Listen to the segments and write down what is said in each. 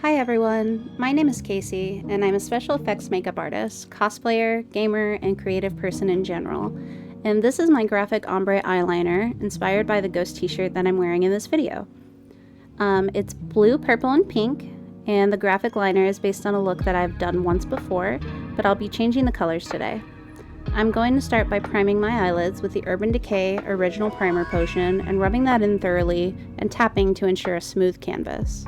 Hi everyone, my name is Casey, and I'm a special effects makeup artist, cosplayer, gamer, and creative person in general. And this is my graphic ombre eyeliner, inspired by the ghost t-shirt that I'm wearing in this video. It's blue, purple, and pink, and the graphic liner is based on a look that I've done once before, but I'll be changing the colors today. I'm going to start by priming my eyelids with the Urban Decay Original Primer Potion and rubbing that in thoroughly and tapping to ensure a smooth canvas.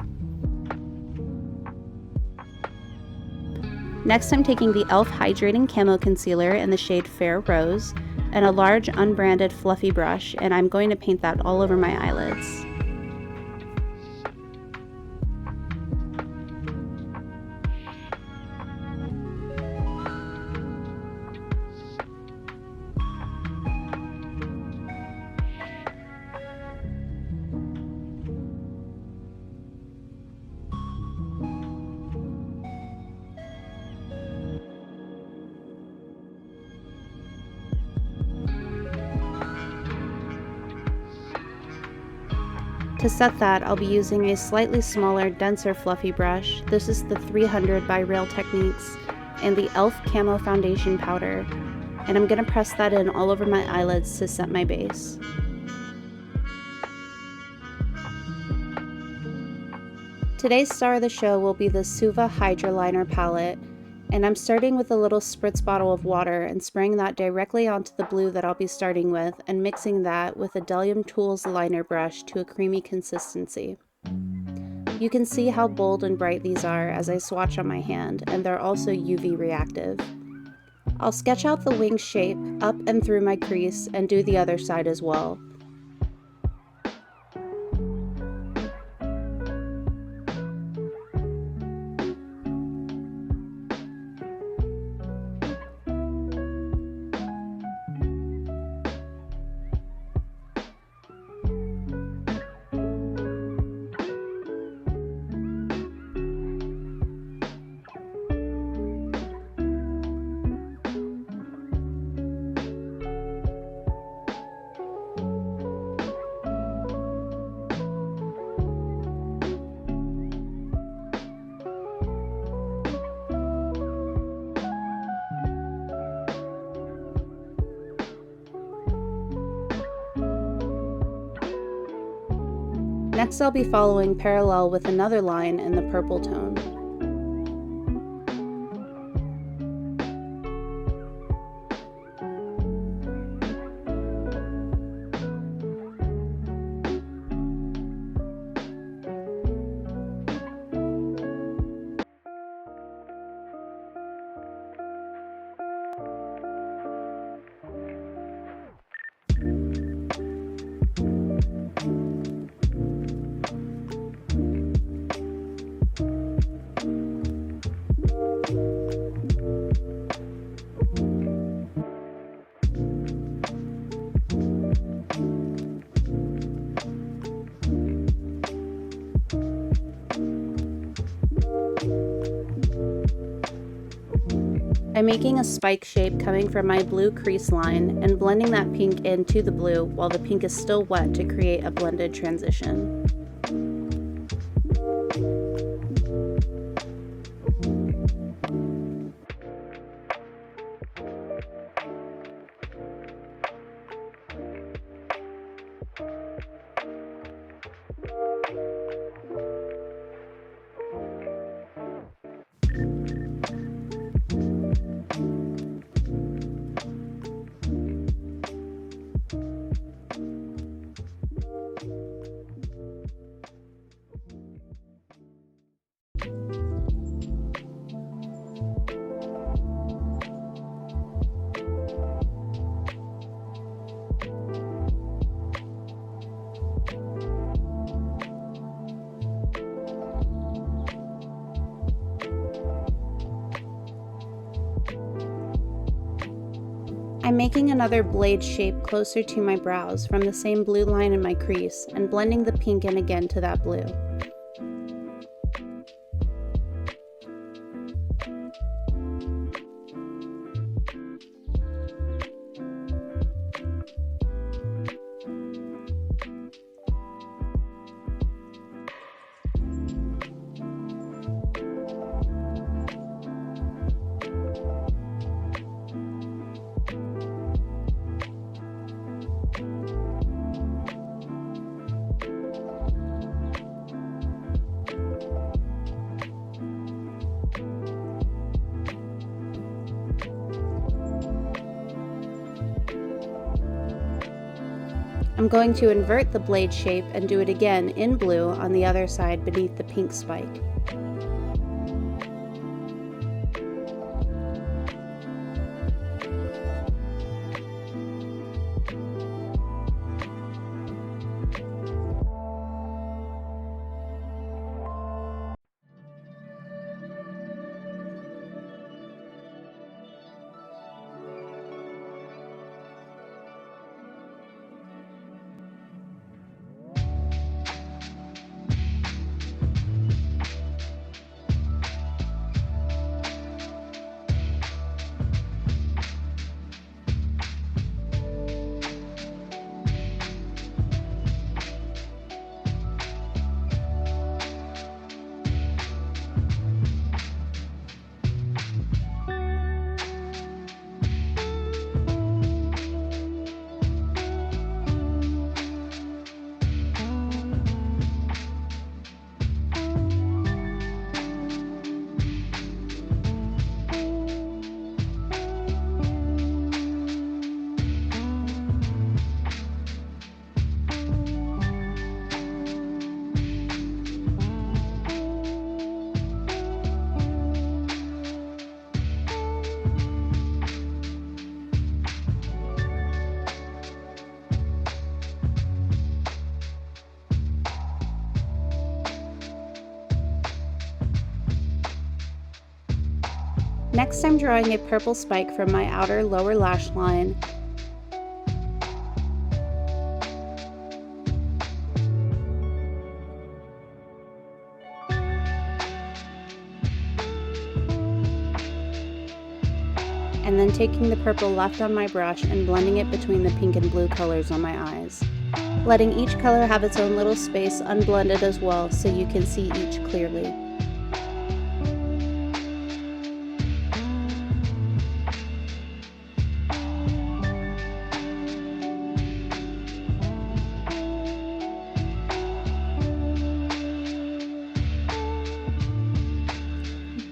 Next, I'm taking the e.l.f. Hydrating Camo Concealer in the shade Fair Rose and a large unbranded fluffy brush, and I'm going to paint that all over my eyelids. To set that, I'll be using a slightly smaller, denser fluffy brush. This is the 300 by Real Techniques, and the e.l.f. Camo Foundation Powder, and I'm going to press that in all over my eyelids to set my base. Today's star of the show will be the SUVA Hydroliner palette, and I'm starting with a little spritz bottle of water and spraying that directly onto the blue that I'll be starting with and mixing that with a Delium Tools liner brush to a creamy consistency. You can see how bold and bright these are as I swatch on my hand, and they're also UV reactive. I'll sketch out the wing shape up and through my crease and do the other side as well. Next, I'll be following parallel with another line in the purple tone. I'm making a spike shape coming from my blue crease line and blending that pink into the blue while the pink is still wet to create a blended transition. I'm making another blade shape closer to my brows from the same blue line in my crease and blending the pink in again to that blue. I'm going to invert the blade shape and do it again in blue on the other side beneath the pink spike. Next, I'm drawing a purple spike from my outer lower lash line and then taking the purple left on my brush and blending it between the pink and blue colors on my eyes, letting each color have its own little space unblended as well so you can see each clearly.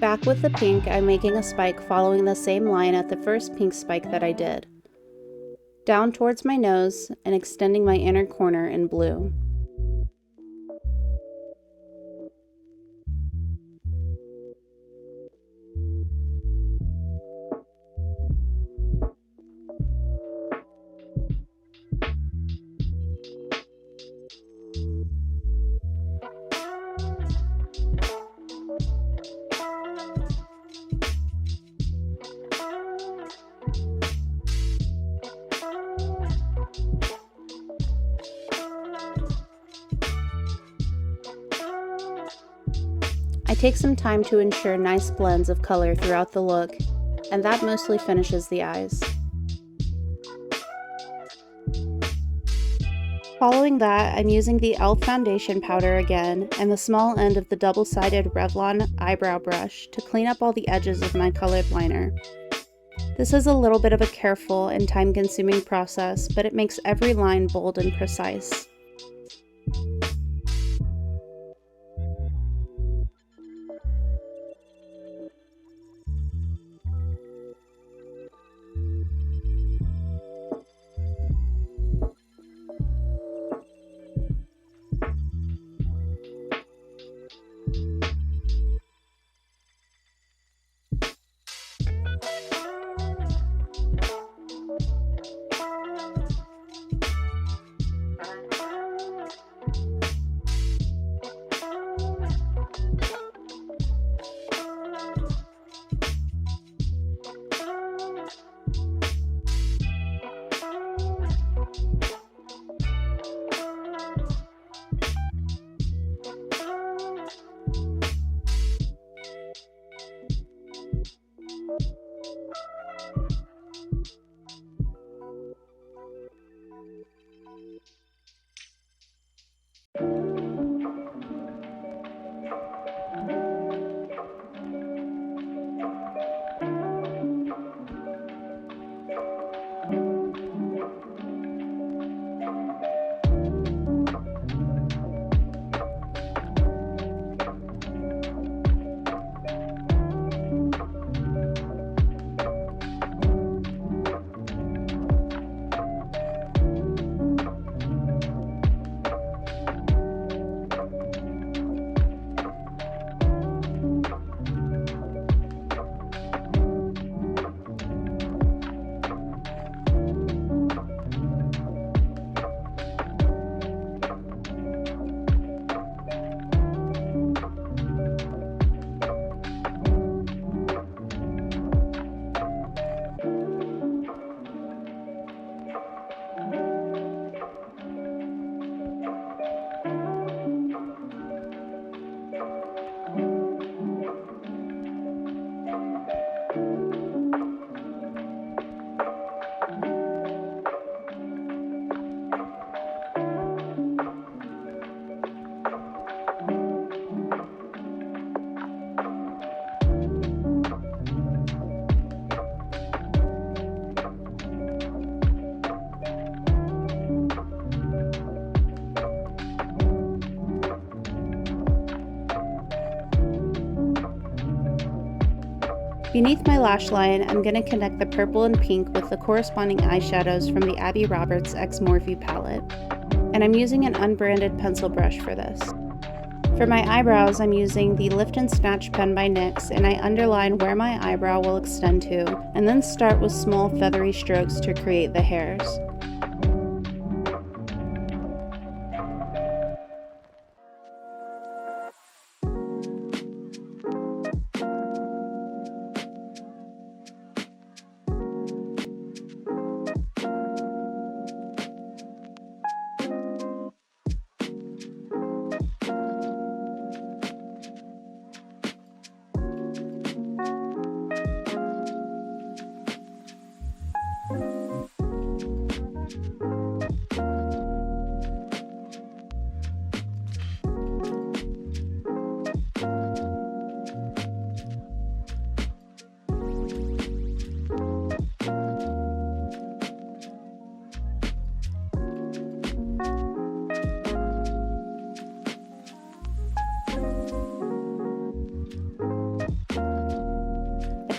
Back with the pink, I'm making a spike following the same line at the first pink spike that I did, down towards my nose and extending my inner corner in blue. I take some time to ensure nice blends of color throughout the look, and that mostly finishes the eyes. Following that, I'm using the e.l.f. foundation powder again and the small end of the double-sided Revlon eyebrow brush to clean up all the edges of my colored liner. This is a little bit of a careful and time-consuming process, but it makes every line bold and precise. Beneath my lash line, I'm going to connect the purple and pink with the corresponding eyeshadows from the Abby Roberts X Morphe palette. And I'm using an unbranded pencil brush for this. For my eyebrows, I'm using the Lift and Snatch pen by NYX, and I underline where my eyebrow will extend to, and then start with small feathery strokes to create the hairs.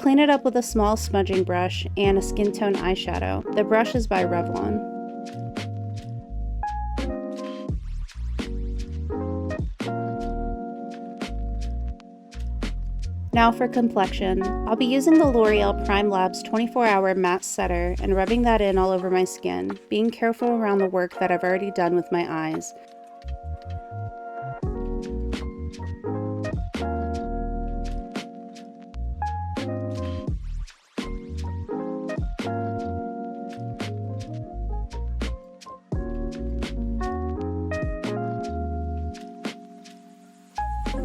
Clean it up with a small smudging brush and a skin tone eyeshadow. The brush is by Revlon. Now for complexion. I'll be using the L'Oreal Prime Labs 24-Hour Matte Setter and rubbing that in all over my skin, being careful around the work that I've already done with my eyes.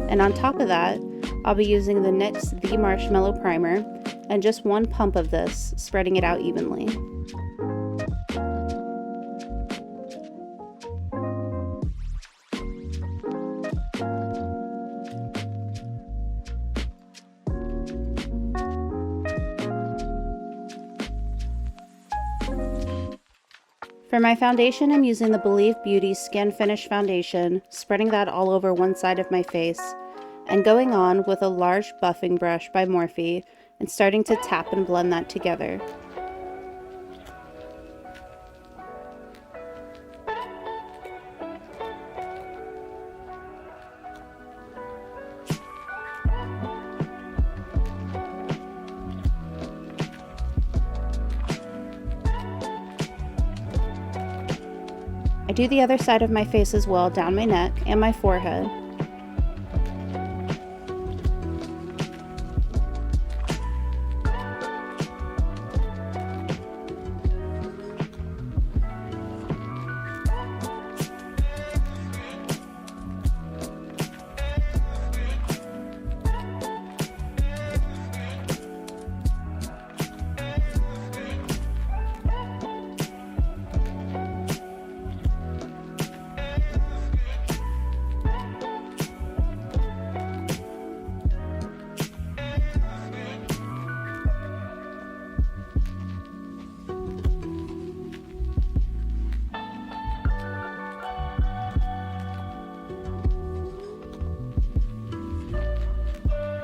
And on top of that, I'll be using the NYX The Marshmellow Primer and just one pump of this, spreading it out evenly. For my foundation, I'm using the Believe Beauty Skin Finish Foundation, spreading that all over one side of my face, and going on with a large buffing brush by Morphe and starting to tap and blend that together. I do the other side of my face as well, down my neck and my forehead.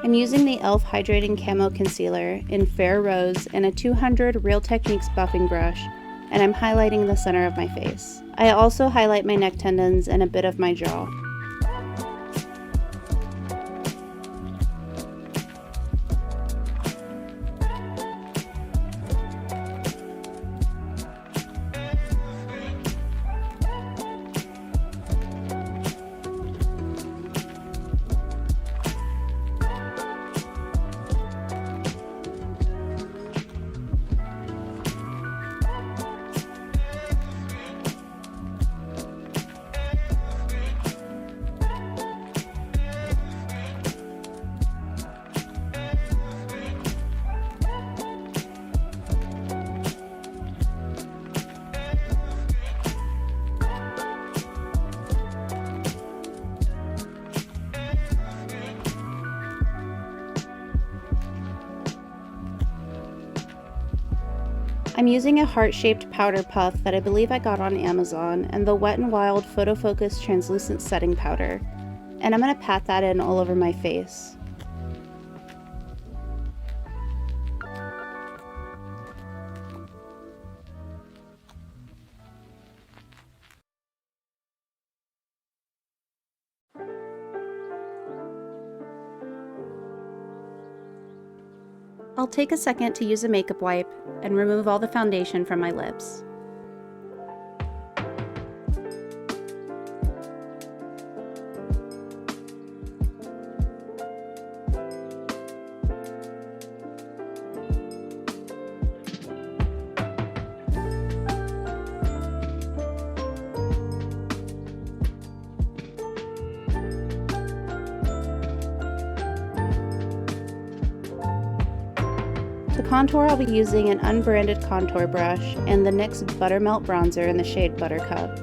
I'm using the e.l.f. Hydrating Camo Concealer in Fair Rose and a 200 Real Techniques buffing brush, and I'm highlighting the center of my face. I also highlight my neck tendons and a bit of my jaw. I'm using a heart-shaped powder puff that I believe I got on Amazon and the Wet n Wild Photo Focus Translucent Setting Powder, and I'm going to pat that in all over my face. I'll take a second to use a makeup wipe and remove all the foundation from my lips. To contour, I'll be using an unbranded contour brush and the NYX Buttermelt bronzer in the shade Buttercup.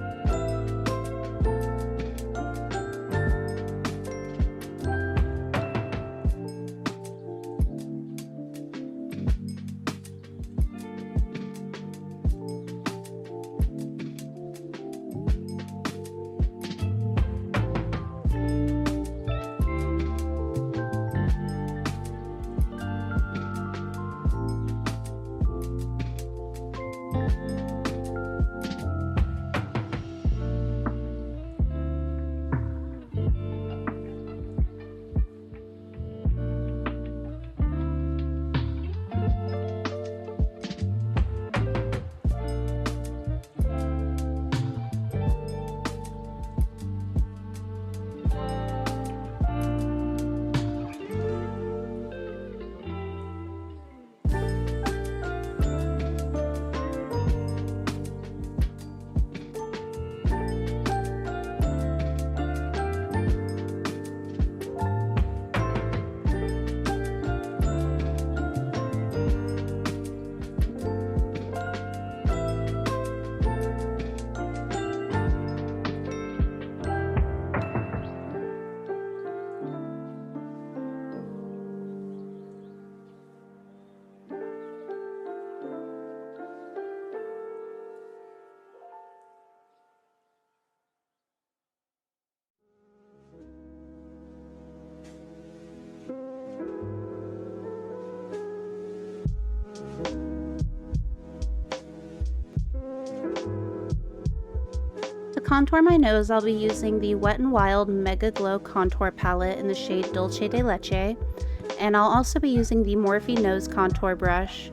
To contour my nose, I'll be using the Wet n Wild Megaglo contour palette in the shade Dulce de Leche, and I'll also be using the Morphe nose contour brush.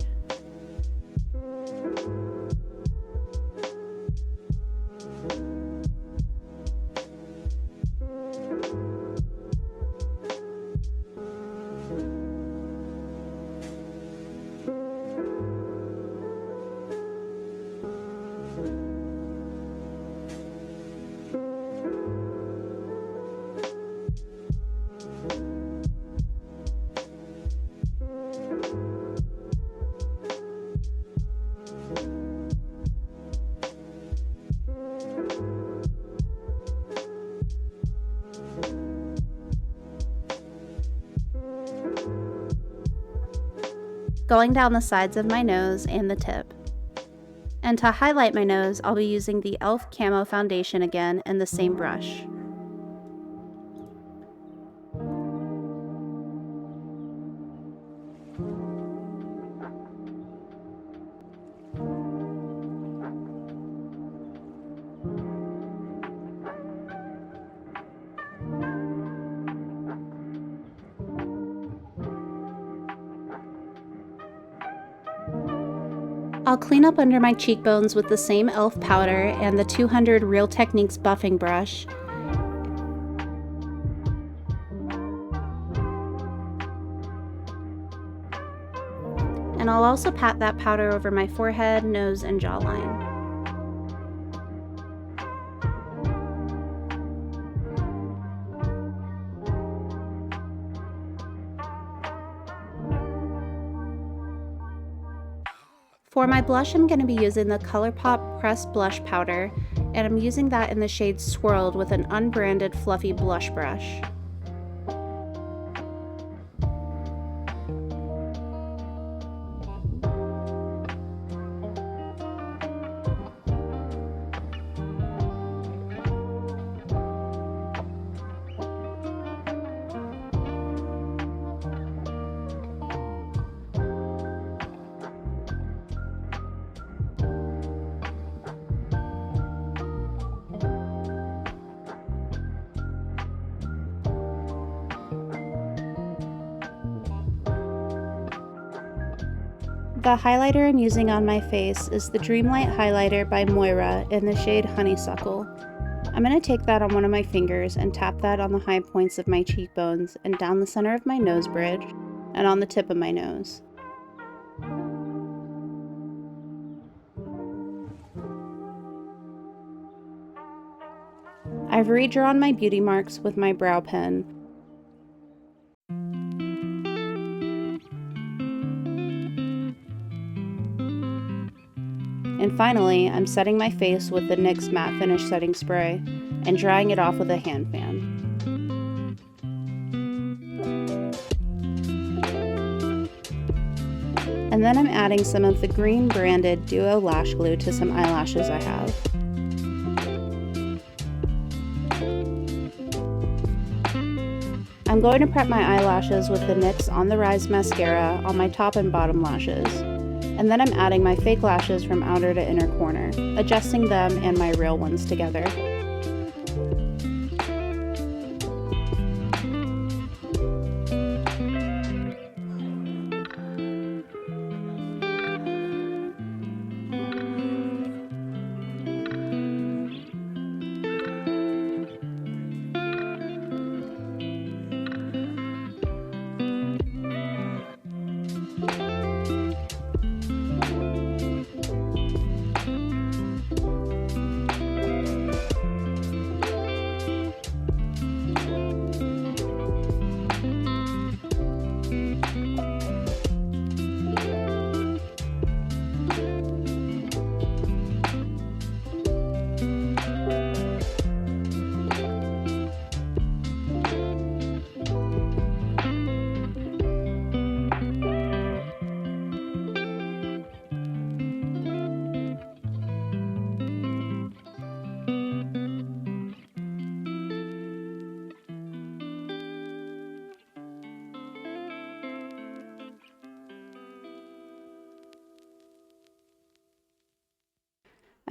Going down the sides of my nose and the tip. And to highlight my nose, I'll be using the e.l.f. Camo Foundation again and the same brush. I'll clean up under my cheekbones with the same e.l.f. powder and the 200 Real Techniques buffing brush. And I'll also pat that powder over my forehead, nose, and jawline. For my blush, I'm going to be using the Colourpop Pressed Blush Powder, and I'm using that in the shade Swirled with an unbranded fluffy blush brush. The highlighter I'm using on my face is the Dreamlight highlighter by Moira in the shade Honeysuckle. I'm going to take that on one of my fingers and tap that on the high points of my cheekbones and down the center of my nose bridge and on the tip of my nose. I've redrawn my beauty marks with my brow pen. And finally, I'm setting my face with the NYX Matte Finish Setting Spray and drying it off with a hand fan. And then I'm adding some of the green branded Duo Lash Glue to some eyelashes I have. I'm going to prep my eyelashes with the NYX On The Rise mascara on my top and bottom lashes. And then I'm adding my fake lashes from outer to inner corner, adjusting them and my real ones together.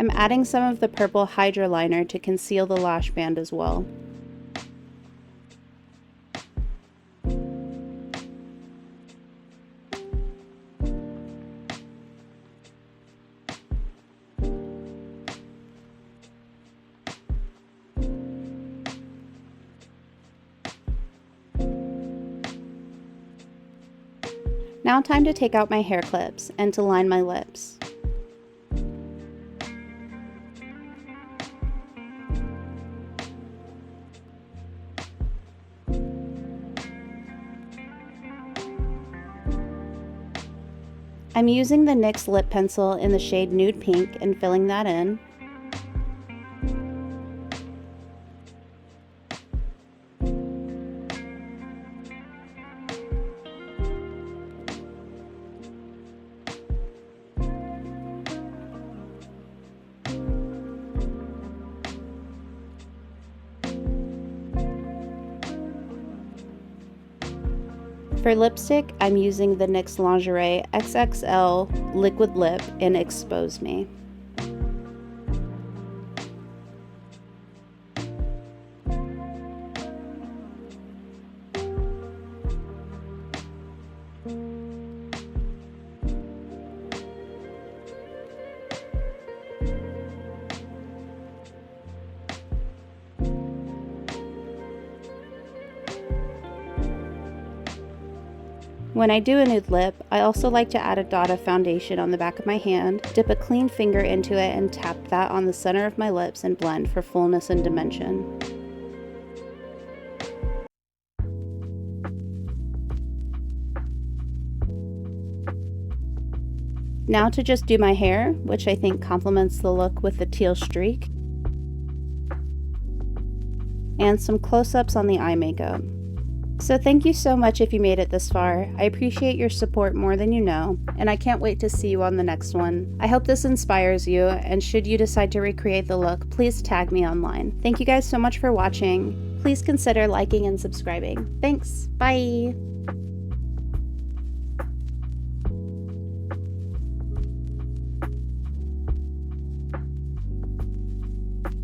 I'm adding some of the purple Hydra liner to conceal the lash band as well. Now time to take out my hair clips and to line my lips. I'm using the NYX lip pencil in the shade Nude Pink and filling that in. For lipstick, I'm using the NYX Lingerie XXL Liquid Lip in Xxpose Me. When I do a nude lip, I also like to add a dot of foundation on the back of my hand, dip a clean finger into it and tap that on the center of my lips and blend for fullness and dimension. Now to just do my hair, which I think complements the look with the teal streak, and some close-ups on the eye makeup. So thank you so much if you made it this far. I appreciate your support more than you know, and I can't wait to see you on the next one. I hope this inspires you, and should you decide to recreate the look, please tag me online. Thank you guys so much for watching. Please consider liking and subscribing. Thanks, bye!